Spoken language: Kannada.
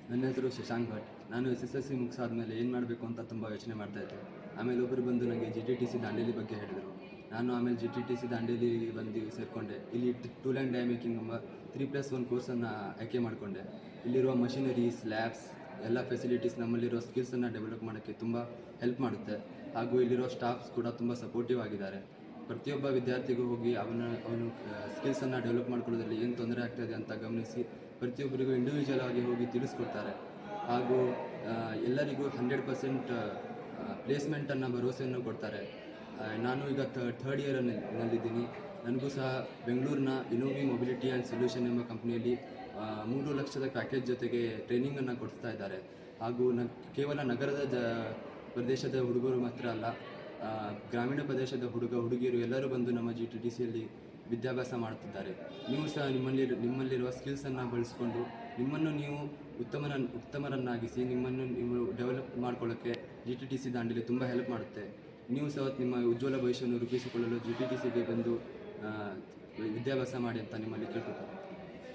ನನ್ನ ಹೆಸರು ಶಶಾಂಕ್ ಭಟ್. ನಾನು SSLC ಮುಗಿಸಾದ್ಮೇಲೆ ಏನು ಮಾಡಬೇಕು ಅಂತ ತುಂಬ ಯೋಚನೆ ಮಾಡ್ತಾಯಿದ್ದೆ. ಆಮೇಲೆ ಒಬ್ಬರು ಬಂದು ನನಗೆ GTTC ದಾಂಡೇಲಿ ಬಗ್ಗೆ ಹೇಳಿದರು. ನಾನು ಆಮೇಲೆ GTTC ದಾಂಡೇಲಿ ಬಂದು ಸೇರಿಕೊಂಡೆ. ಇಲ್ಲಿ ಟೂಲ್ ಆ್ಯಂಡ್ ಡೈ ಮೇಕಿಂಗ್ ಎಂಬ 3+1 ಕೋರ್ಸನ್ನು ಆಯ್ಕೆ ಮಾಡಿಕೊಂಡೆ. ಇಲ್ಲಿರುವ ಮಷಿನರೀಸ್, ಲ್ಯಾಬ್ಸ್ ಎಲ್ಲ ಫೆಸಿಲಿಟೀಸ್ ನಮ್ಮಲ್ಲಿರೋ ಸ್ಕಿಲ್ಸನ್ನು ಡೆವಲಪ್ ಮಾಡೋಕ್ಕೆ ತುಂಬ ಹೆಲ್ಪ್ ಮಾಡುತ್ತೆ. ಹಾಗೂ ಇಲ್ಲಿರೋ ಸ್ಟಾಫ್ಸ್ ಕೂಡ ತುಂಬ ಸಪೋರ್ಟಿವ್ ಆಗಿದ್ದಾರೆ. ಪ್ರತಿಯೊಬ್ಬ ವಿದ್ಯಾರ್ಥಿಗೂ ಹೋಗಿ ಅವನು ಸ್ಕಿಲ್ಸನ್ನು ಡೆವಲಪ್ ಮಾಡ್ಕೊಳ್ಳೋದ್ರಲ್ಲಿ ಏನು ತೊಂದರೆ ಆಗ್ತಾಯಿದೆ ಅಂತ ಗಮನಿಸಿ ಪ್ರತಿಯೊಬ್ಬರಿಗೂ ಇಂಡಿವಿಜುವಲ್ ಆಗಿ ಹೋಗಿ ತಿಳಿಸ್ಕೊಡ್ತಾರೆ. ಹಾಗೂ ಎಲ್ಲರಿಗೂ 100% ಪ್ಲೇಸ್ಮೆಂಟನ್ನು ಭರವಸೆಯನ್ನು ಕೊಡ್ತಾರೆ. ನಾನು ಈಗ ಥರ್ಡ್ ಇಯರ್ನಲ್ಲಿದ್ದೀನಿ. ನನಗೂ ಸಹ ಬೆಂಗಳೂರಿನ ಇನೋವಿ ಮೊಬಿಲಿಟಿ ಆ್ಯಂಡ್ ಸೊಲ್ಯೂಷನ್ ಎಂಬ ಕಂಪ್ನಿಯಲ್ಲಿ 3 ಲಕ್ಷದ ಪ್ಯಾಕೇಜ್ ಜೊತೆಗೆ ಟ್ರೈನಿಂಗನ್ನು ಕೊಡಿಸ್ತಾ ಇದ್ದಾರೆ. ಹಾಗೂ ಕೇವಲ ನಗರದ ಪ್ರದೇಶದ ಹುಡುಗರು ಮಾತ್ರ ಅಲ್ಲ, ಗ್ರಾಮೀಣ ಪ್ರದೇಶದ ಹುಡುಗಿಯರು ಎಲ್ಲರೂ ಬಂದು ನಮ್ಮ GTTCಯಲ್ಲಿ ವಿದ್ಯಾಭ್ಯಾಸ ಮಾಡುತ್ತಿದ್ದಾರೆ. ನೀವು ಸಹ ನಿಮ್ಮಲ್ಲಿರುವ ಸ್ಕಿಲ್ಸನ್ನು ಬಳಸಿಕೊಂಡು ನಿಮ್ಮನ್ನು ನೀವು ಉತ್ತಮರನ್ನಾಗಿಸಿ ನಿಮ್ಮನ್ನು ನೀವು ಡೆವಲಪ್ ಮಾಡ್ಕೊಳ್ಳೋಕ್ಕೆ GTTC ದಾಂಡೇಲಿ ತುಂಬ ಹೆಲ್ಪ್ ಮಾಡುತ್ತೆ. ನೀವು ಸಹ ನಿಮ್ಮ ಉಜ್ವಲ ಭವಿಷ್ಯವನ್ನು ರೂಪಿಸಿಕೊಳ್ಳಲು GTTCಗೆ ಬಂದು ವಿದ್ಯಾಭ್ಯಾಸ ಮಾಡಿ ಅಂತ ನಿಮ್ಮಲ್ಲಿ ಕೇಳ್ಕೊತಾರೆ.